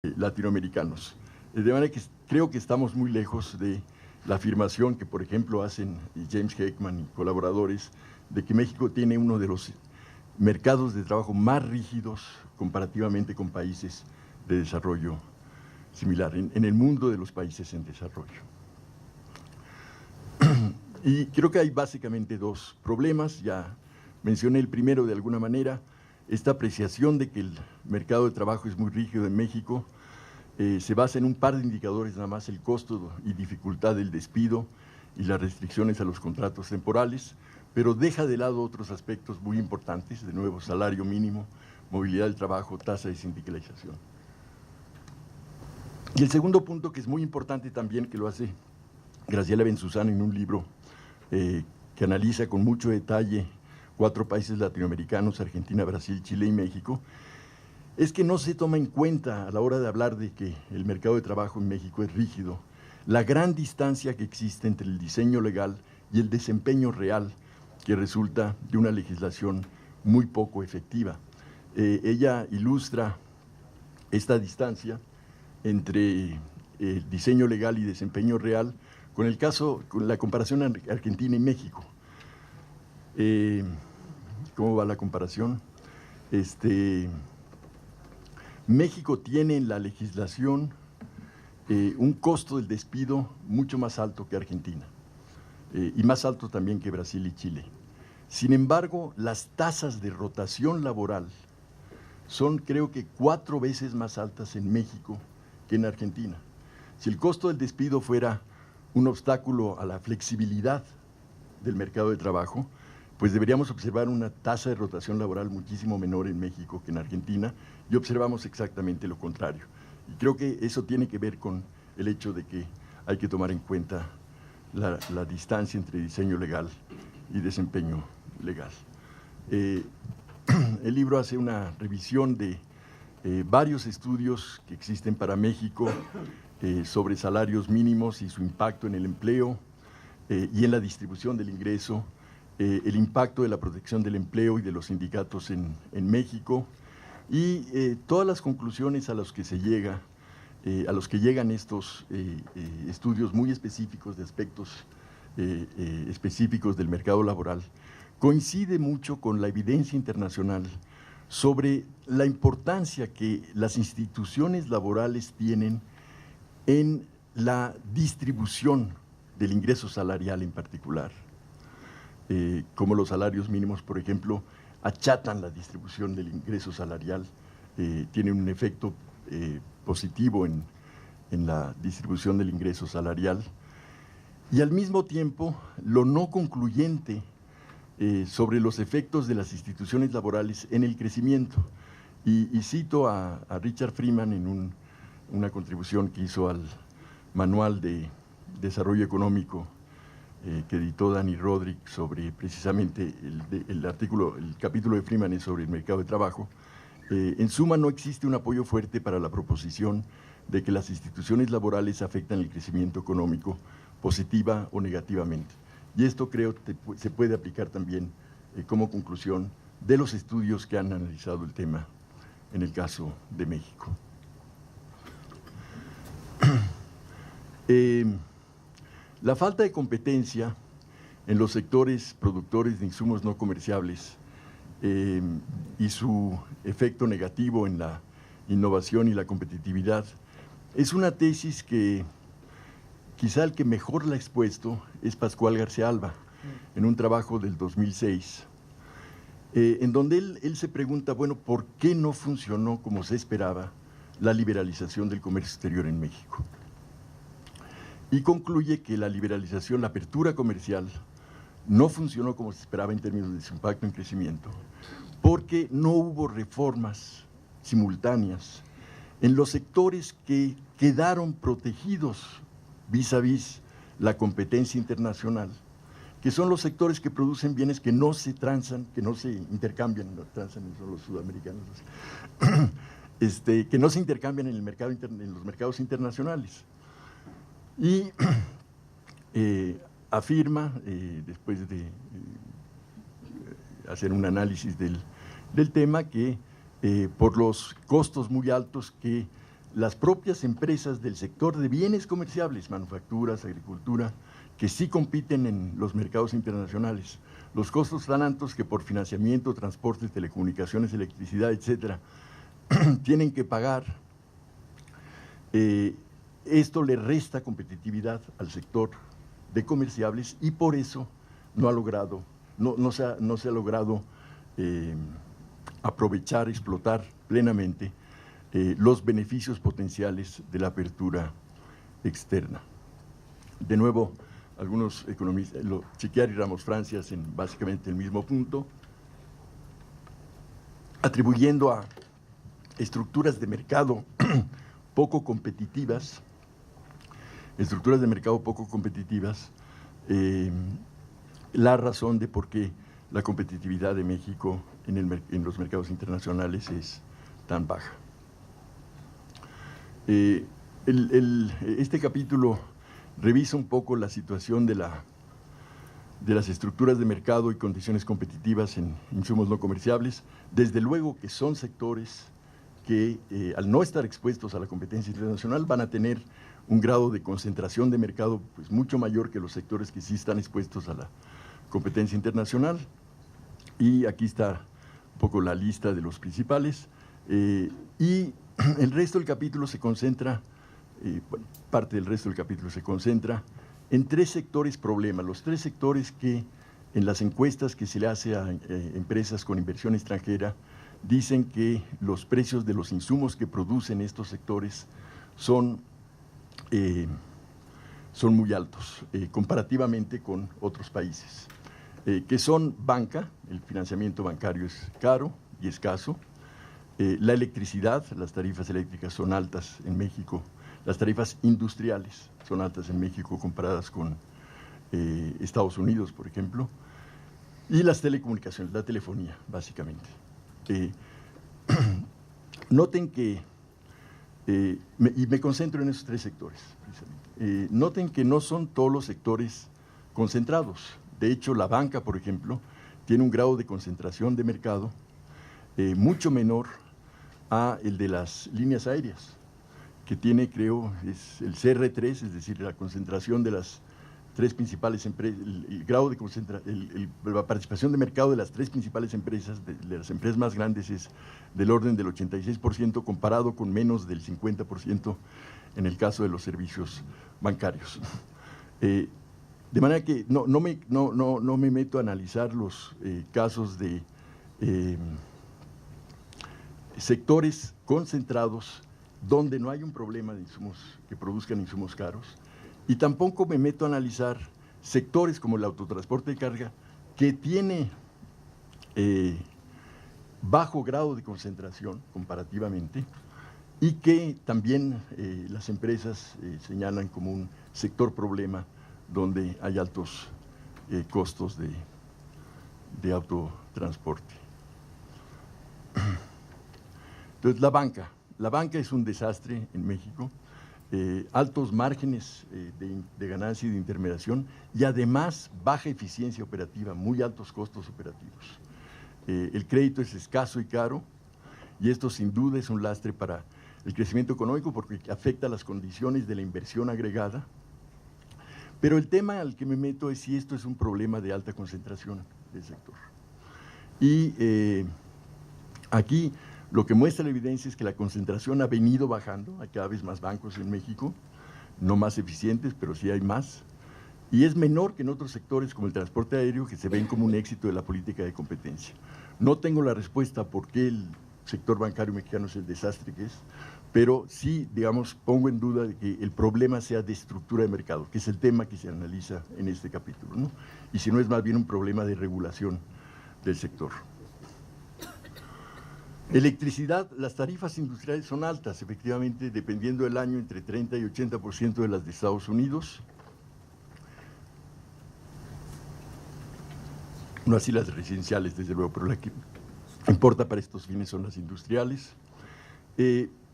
latinoamericanos. De manera que creo que estamos muy lejos de la afirmación que, por ejemplo, hacen James Heckman y colaboradores, de que México tiene uno de los mercados de trabajo más rígidos comparativamente con países de desarrollo similar, en el mundo de los países en desarrollo. Y creo que hay básicamente dos problemas, ya mencioné el primero de alguna manera, esta apreciación de que el mercado de trabajo es muy rígido en México, se basa en un par de indicadores nada más, el costo y dificultad del despido y las restricciones a los contratos temporales, pero deja de lado otros aspectos muy importantes, de nuevo, salario mínimo, movilidad del trabajo, tasa de sindicalización. Y el segundo punto, que es muy importante también, que lo hace Graciela Benzuzana en un libro que analiza con mucho detalle 4 países latinoamericanos, Argentina, Brasil, Chile y México, es que no se toma en cuenta a la hora de hablar de que el mercado de trabajo en México es rígido, la gran distancia que existe entre el diseño legal y el desempeño real que resulta de una legislación muy poco efectiva. Ella ilustra esta distancia entre el diseño legal y desempeño real con el caso, con la comparación Argentina y México. ¿Cómo va la comparación? México tiene en la legislación un costo del despido mucho más alto que Argentina y más alto también que Brasil y Chile. Sin embargo, las tasas de rotación laboral son, creo que, 4 veces más altas en México que en Argentina. Si el costo del despido fuera un obstáculo a la flexibilidad del mercado de trabajo, pues deberíamos observar una tasa de rotación laboral muchísimo menor en México que en Argentina, y observamos exactamente lo contrario. Y creo que eso tiene que ver con el hecho de que hay que tomar en cuenta la distancia entre diseño legal y desempeño legal. El libro hace una revisión de varios estudios que existen para México sobre salarios mínimos y su impacto en el empleo y en la distribución del ingreso, el impacto de la protección del empleo y de los sindicatos en México, y todas las conclusiones a las que se llega, a los que llegan estos estudios muy específicos de aspectos específicos del mercado laboral, coincide mucho con la evidencia internacional sobre la importancia que las instituciones laborales tienen en la distribución del ingreso salarial en particular. Como los salarios mínimos, por ejemplo, achatan la distribución del ingreso salarial, tienen un efecto positivo en la distribución del ingreso salarial, y al mismo tiempo lo no concluyente sobre los efectos de las instituciones laborales en el crecimiento. Y cito a Richard Freeman en una contribución que hizo al Manual de Desarrollo Económico que editó Dani Rodrik sobre precisamente el capítulo de Freeman es sobre el mercado de trabajo. En suma, no existe un apoyo fuerte para la proposición de que las instituciones laborales afectan el crecimiento económico positiva o negativamente. Y esto creo que se puede aplicar también como conclusión de los estudios que han analizado el tema en el caso de México. La falta de competencia en los sectores productores de insumos no comerciables y su efecto negativo en la innovación y la competitividad es una tesis que quizá el que mejor la ha expuesto es Pascual García Alba, en un trabajo del 2006, en donde él se pregunta, bueno, ¿por qué no funcionó como se esperaba la liberalización del comercio exterior en México? Y concluye que la liberalización, la apertura comercial, no funcionó como se esperaba en términos de su impacto en crecimiento, porque no hubo reformas simultáneas en los sectores que quedaron protegidos vis a vis la competencia internacional, que son los sectores que producen bienes que no se transan, que no se intercambian, no transan son los sudamericanos, que no se intercambian en los mercados internacionales. Y afirma, después de hacer un análisis del tema, que por los costos muy altos que las propias empresas del sector de bienes comerciables, manufacturas, agricultura, que sí compiten en los mercados internacionales. Los costos tan altos que por financiamiento, transportes, telecomunicaciones, electricidad, etcétera, tienen que pagar. Esto le resta competitividad al sector de comerciables y por eso no se ha logrado aprovechar, explotar plenamente los beneficios potenciales de la apertura externa. De nuevo, algunos economistas, Chiquiari y Ramos Francia, hacen básicamente el mismo punto, atribuyendo a estructuras de mercado poco competitivas, la razón de por qué la competitividad de México en los mercados internacionales es tan baja. Este capítulo revisa un poco la situación de las estructuras de mercado y condiciones competitivas en insumos no comerciables. Desde luego que son sectores que al no estar expuestos a la competencia internacional van a tener un grado de concentración de mercado pues, mucho mayor que los sectores que sí están expuestos a la competencia internacional. Y aquí está un poco la lista de los principales. Y el resto del capítulo se concentra, parte del resto del capítulo se concentra en tres sectores problema, los tres sectores que en las encuestas que se le hace a empresas con inversión extranjera dicen que los precios de los insumos que producen estos sectores son muy altos comparativamente con otros países, que son banca, el financiamiento bancario es caro y escaso, la electricidad, las tarifas eléctricas son altas en México, las tarifas industriales son altas en México comparadas con Estados Unidos, por ejemplo, y las telecomunicaciones, la telefonía, básicamente. Noten que, y me concentro en esos tres sectores, precisamente. Noten que no son todos los sectores concentrados. De hecho, la banca, por ejemplo, tiene un grado de concentración de mercado mucho menor a el de las líneas aéreas, que tiene, creo, es el CR3, es decir, la concentración de las tres principales empresas, el grado de la participación de mercado de las tres principales empresas, de las empresas más grandes, es del orden del 86%, comparado con menos del 50% en el caso de los servicios bancarios. De manera que no me meto a analizar los casos de sectores concentrados donde no hay un problema de insumos que produzcan insumos caros, y tampoco me meto a analizar sectores como el autotransporte de carga que tiene bajo grado de concentración comparativamente y que también las empresas señalan como un sector problema donde hay altos costos de autotransporte. Entonces, la banca es un desastre en México, altos márgenes de ganancia y de intermediación y además baja eficiencia operativa, muy altos costos operativos. El crédito es escaso y caro y esto sin duda es un lastre para el crecimiento económico porque afecta las condiciones de la inversión agregada. Pero el tema al que me meto es si esto es un problema de alta concentración del sector. Y aquí lo que muestra la evidencia es que la concentración ha venido bajando, hay cada vez más bancos en México, no más eficientes, pero sí hay más, y es menor que en otros sectores como el transporte aéreo, que se ven como un éxito de la política de competencia. No tengo la respuesta por qué el sector bancario mexicano es el desastre que es, pero sí, digamos, pongo en duda de que el problema sea de estructura de mercado, que es el tema que se analiza en este capítulo, ¿no? Y si no es más bien un problema de regulación del sector. Electricidad, las tarifas industriales son altas, efectivamente, dependiendo del año, entre 30 y 80% de las de Estados Unidos. No así las residenciales, desde luego, pero la que importa para estos fines son las industriales.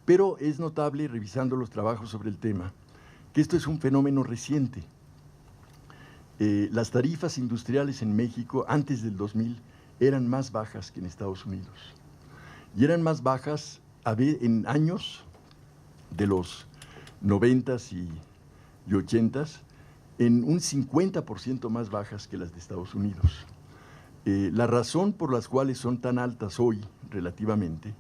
Pero es notable, revisando los trabajos sobre el tema, que esto es un fenómeno reciente. Las tarifas industriales en México, antes del 2000, eran más bajas que en Estados Unidos. Y eran más bajas en años de los 90s y 80s en un 50% más bajas que las de Estados Unidos. La razón por las cuales son tan altas hoy, relativamente,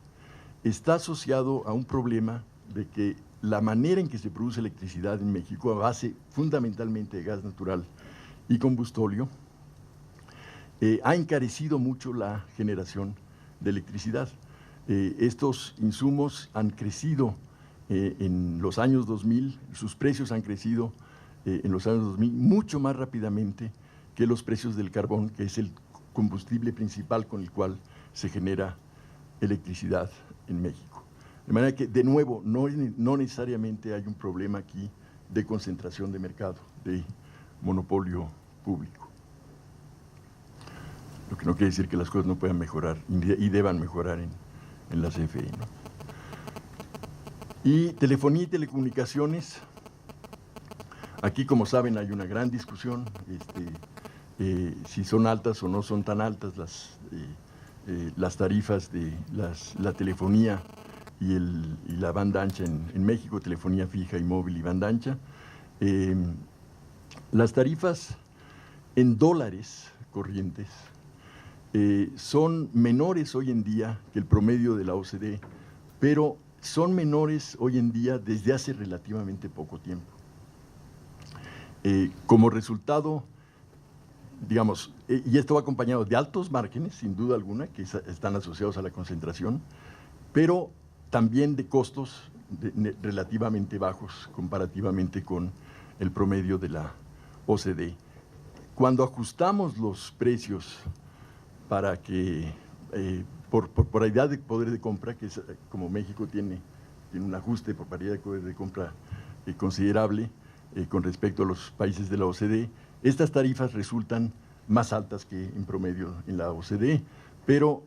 está asociado a un problema de que la manera en que se produce electricidad en México, a base fundamentalmente de gas natural y combustóleo, ha encarecido mucho la generación de electricidad. Estos insumos han crecido en los años 2000, sus precios han crecido en los años 2000 mucho más rápidamente que los precios del carbón, que es el combustible principal con el cual se genera electricidad en México. De manera que, de nuevo, no necesariamente hay un problema aquí de concentración de mercado, de monopolio público. Lo que no quiere decir que las cosas no puedan mejorar y deban mejorar en la CFE, ¿no? Y telefonía y telecomunicaciones, aquí, como saben, hay una gran discusión, si son altas o no son tan altas las tarifas de la telefonía y la banda ancha en México, telefonía fija y móvil y banda ancha. Las tarifas en dólares corrientes son menores hoy en día que el promedio de la OCDE, pero son menores hoy en día desde hace relativamente poco tiempo. Como resultado, digamos, y esto va acompañado de altos márgenes, sin duda alguna, que están asociados a la concentración, pero también de costos relativamente bajos comparativamente con el promedio de la OCDE. Cuando ajustamos los precios para que, por paridad de poder de compra, que es, como México tiene un ajuste por paridad de poder de compra considerable con respecto a los países de la OCDE, estas tarifas resultan más altas que en promedio en la OCDE, pero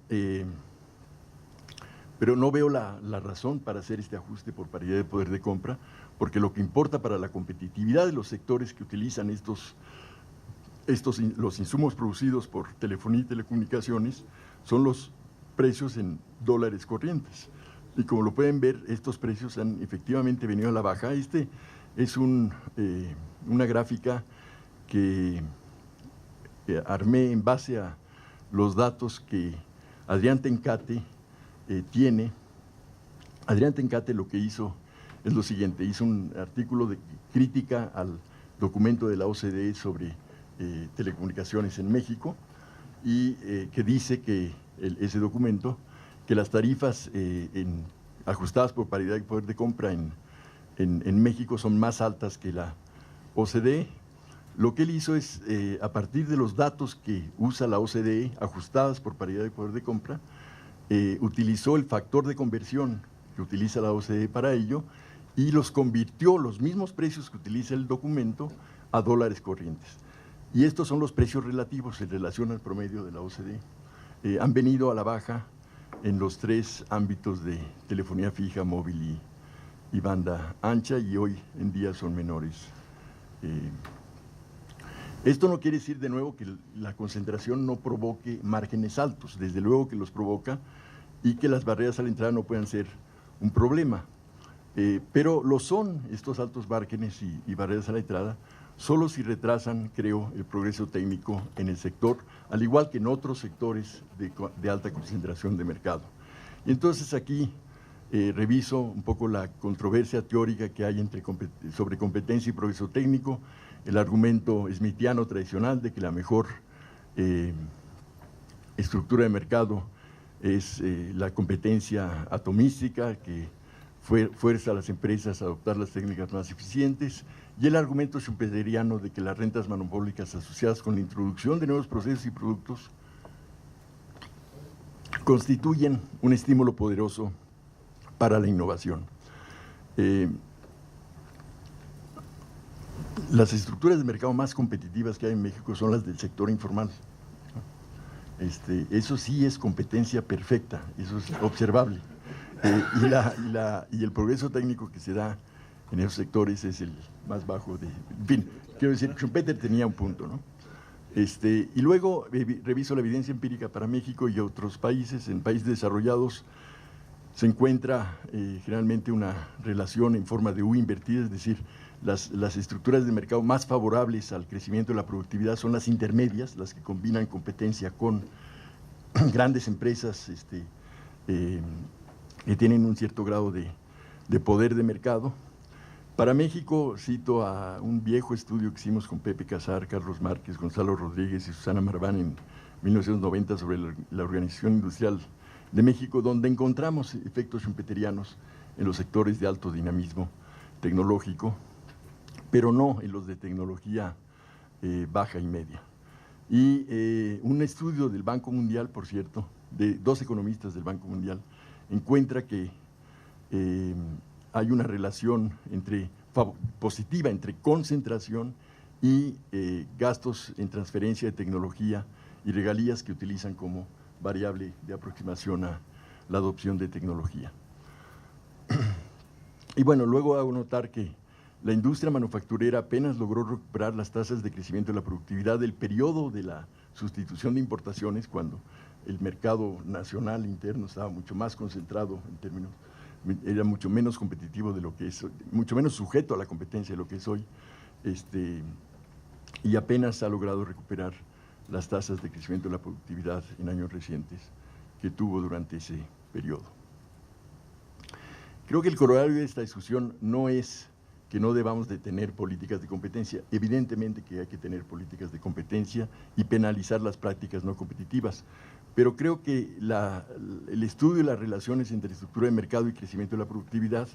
no veo la razón para hacer este ajuste por paridad de poder de compra, porque lo que importa para la competitividad de los sectores que utilizan los insumos producidos por telefonía y telecomunicaciones son los precios en dólares corrientes. Y como lo pueden ver, estos precios han efectivamente venido a la baja. Este es una gráfica que armé en base a los datos que Adrián Tencate tiene. Adrián Tencate lo que hizo es lo siguiente: hizo un artículo de crítica al documento de la OCDE sobre telecomunicaciones en México y que dice que ese documento, que las tarifas ajustadas por paridad de poder de compra en México son más altas que la OCDE. Lo que él hizo es, a partir de los datos que usa la OCDE, ajustadas por paridad de poder de compra, utilizó el factor de conversión que utiliza la OCDE para ello y los convirtió, los mismos precios que utiliza el documento, a dólares corrientes. Y estos son los precios relativos en relación al promedio de la OCDE. Han venido a la baja en los tres ámbitos de telefonía fija, móvil y banda ancha, y hoy en día son menores. Esto no quiere decir, de nuevo, que la concentración no provoque márgenes altos. Desde luego que los provoca, y que las barreras a la entrada no puedan ser un problema. Pero lo son estos altos márgenes y barreras a la entrada, solo si retrasan, creo, el progreso técnico en el sector, al igual que en otros sectores de alta concentración de mercado. Y entonces aquí reviso un poco la controversia teórica que hay sobre competencia y progreso técnico, el argumento smithiano tradicional de que la mejor estructura de mercado es la competencia atomística, que fuerza a las empresas a adoptar las técnicas más eficientes, y el argumento schumpeteriano de que las rentas monopólicas asociadas con la introducción de nuevos procesos y productos constituyen un estímulo poderoso para la innovación. Las estructuras de mercado más competitivas que hay en México son las del sector informal. Eso sí es competencia perfecta, eso es observable. Y el progreso técnico que se da en esos sectores es el más bajo de… En fin, quiero decir, Schumpeter tenía un punto, ¿no? Y luego reviso la evidencia empírica para México y otros países. En países desarrollados se encuentra generalmente una relación en forma de U invertida, es decir, las estructuras de mercado más favorables al crecimiento de la productividad son las intermedias, las que combinan competencia con grandes empresas que tienen un cierto grado de poder de mercado. Para México, cito a un viejo estudio que hicimos con Pepe Casar, Carlos Márquez, Gonzalo Rodríguez y Susana Marván en 1990 sobre la Organización Industrial de México, donde encontramos efectos schumpeterianos en los sectores de alto dinamismo tecnológico, pero no en los de tecnología baja y media. Y un estudio del Banco Mundial, por cierto, de 2 economistas del Banco Mundial, encuentra que hay una relación positiva entre concentración y gastos en transferencia de tecnología y regalías que utilizan como variable de aproximación a la adopción de tecnología. Y bueno, luego hago notar que la industria manufacturera apenas logró recuperar las tasas de crecimiento de la productividad del periodo de la sustitución de importaciones, cuando el mercado nacional interno estaba mucho más concentrado en términos, era mucho menos competitivo de lo que es, mucho menos sujeto a la competencia de lo que es hoy, y apenas ha logrado recuperar las tasas de crecimiento de la productividad en años recientes que tuvo durante ese periodo. Creo que el corolario de esta discusión no es que no debamos de tener políticas de competencia. Evidentemente que hay que tener políticas de competencia y penalizar las prácticas no competitivas, pero creo que el estudio de las relaciones entre estructura de mercado y crecimiento de la productividad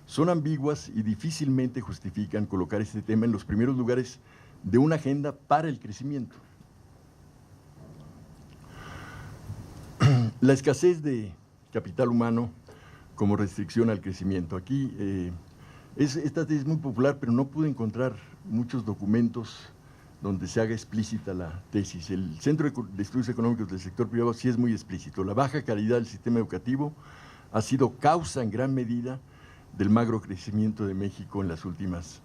son ambiguas y difícilmente justifican colocar este tema en los primeros lugares de una agenda para el crecimiento. La escasez de capital humano como restricción al crecimiento. Aquí esta tesis es muy popular, pero no pude encontrar muchos documentos donde se haga explícita la tesis. El Centro de Estudios Económicos del Sector Privado sí es muy explícito. La baja calidad del sistema educativo ha sido causa en gran medida del magro crecimiento de México en las últimas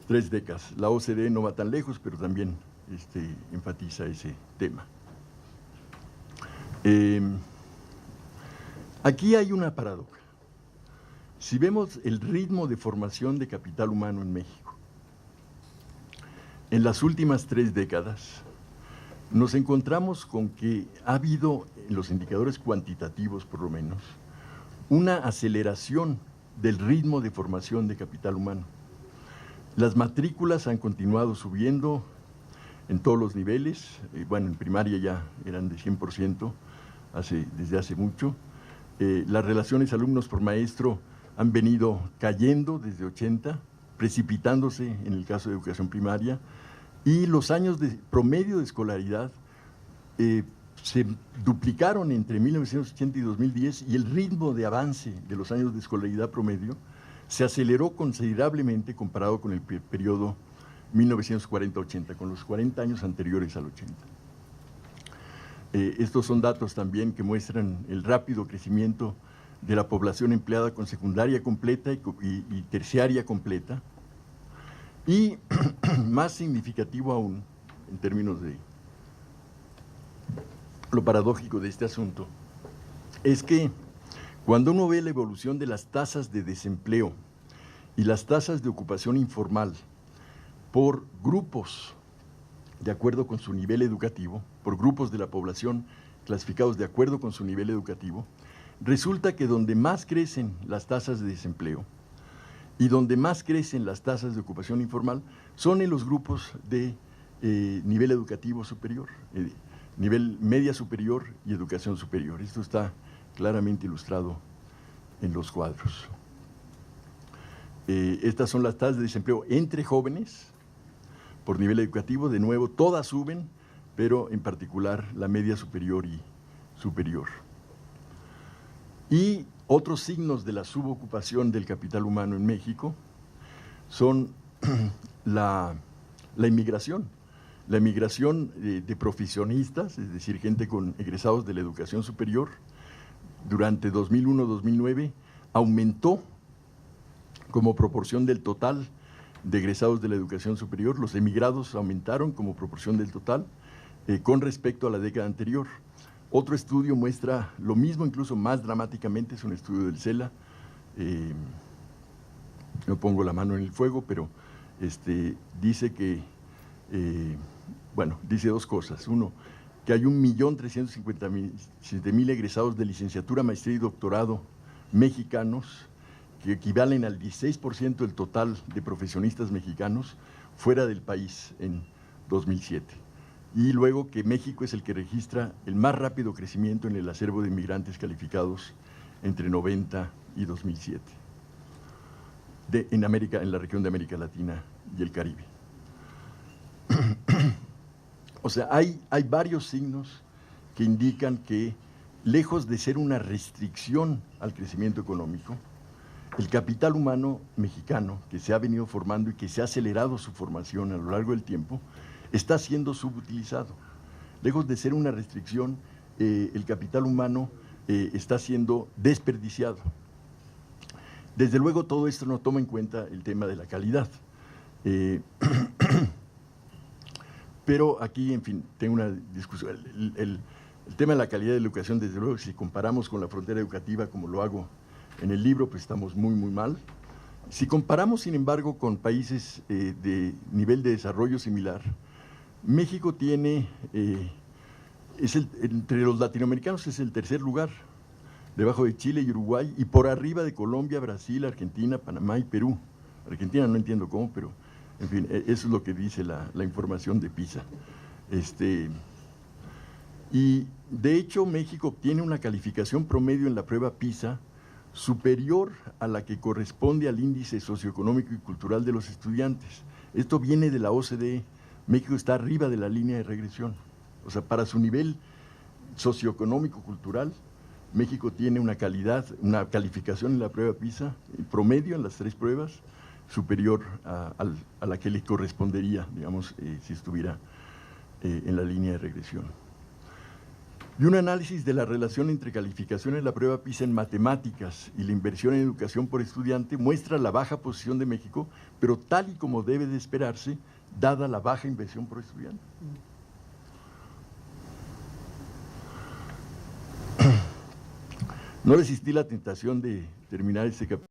3 décadas. La OCDE no va tan lejos, pero también enfatiza ese tema. Aquí hay una paradoja. Si vemos el ritmo de formación de capital humano en México, en las últimas 3 décadas, nos encontramos con que ha habido, en los indicadores cuantitativos por lo menos, una aceleración del ritmo de formación de capital humano. Las matrículas han continuado subiendo en todos los niveles, bueno, en primaria ya eran de 100% desde hace mucho. Las relaciones alumnos por maestro han venido cayendo desde 80, precipitándose en el caso de educación primaria, y los años de promedio de escolaridad se duplicaron entre 1980 y 2010, y el ritmo de avance de los años de escolaridad promedio se aceleró considerablemente comparado con el periodo 1940-80, con los 40 años anteriores al 80. Estos son datos también que muestran el rápido crecimiento de la población empleada con secundaria completa y terciaria completa, y más significativo aún, en términos de lo paradójico de este asunto, es que cuando uno ve la evolución de las tasas de desempleo y las tasas de ocupación informal por grupos de acuerdo con su nivel educativo, por grupos de la población clasificados de acuerdo con su nivel educativo, resulta que donde más crecen las tasas de desempleo y donde más crecen las tasas de ocupación informal son en los grupos de nivel educativo superior, nivel media superior y educación superior. Esto está claramente ilustrado en los cuadros. Estas son las tasas de desempleo entre jóvenes por nivel educativo. De nuevo, todas suben, pero en particular la media superior y superior. Y otros signos de la subocupación del capital humano en México son la inmigración. La inmigración de profesionistas, es decir, gente con egresados de la educación superior, durante 2001-2009 aumentó como proporción del total de egresados de la educación superior. Los emigrados aumentaron como proporción del total con respecto a la década anterior. Otro estudio muestra lo mismo, incluso más dramáticamente, es un estudio del CELA. No pongo la mano en el fuego, pero dice que, bueno, dice dos cosas. Uno, que hay 1.357.000 egresados de licenciatura, maestría y doctorado mexicanos, que equivalen al 16% del total de profesionistas mexicanos fuera del país en 2007. Y luego que México es el que registra el más rápido crecimiento en el acervo de inmigrantes calificados entre 90 y 2007 en la región de América Latina y el Caribe. O sea, hay varios signos que indican que, lejos de ser una restricción al crecimiento económico, el capital humano mexicano, que se ha venido formando y que se ha acelerado su formación a lo largo del tiempo, está siendo subutilizado. Lejos de ser una restricción, el capital humano está siendo desperdiciado. Desde luego, todo esto no toma en cuenta el tema de la calidad. Pero aquí, en fin, tengo una discusión. El tema de la calidad de la educación, desde luego, si comparamos con la frontera educativa, como lo hago en el libro, pues estamos muy, muy mal. Si comparamos, sin embargo, con países de nivel de desarrollo similar, México tiene, entre los latinoamericanos es el tercer lugar, debajo de Chile y Uruguay, y por arriba de Colombia, Brasil, Argentina, Panamá y Perú. Argentina no entiendo cómo, pero en fin, eso es lo que dice la información de PISA. Y de hecho, México obtiene una calificación promedio en la prueba PISA superior a la que corresponde al índice socioeconómico y cultural de los estudiantes. Esto viene de la OCDE. México está arriba de la línea de regresión. O sea, para su nivel socioeconómico-cultural, México tiene una calificación en la prueba PISA, promedio en las tres pruebas, superior a la que le correspondería, digamos, si estuviera en la línea de regresión. Y un análisis de la relación entre calificación en la prueba PISA en matemáticas y la inversión en educación por estudiante muestra la baja posición de México, pero tal y como debe de esperarse, dada la baja inversión por estudiante. No resistí la tentación de terminar este capítulo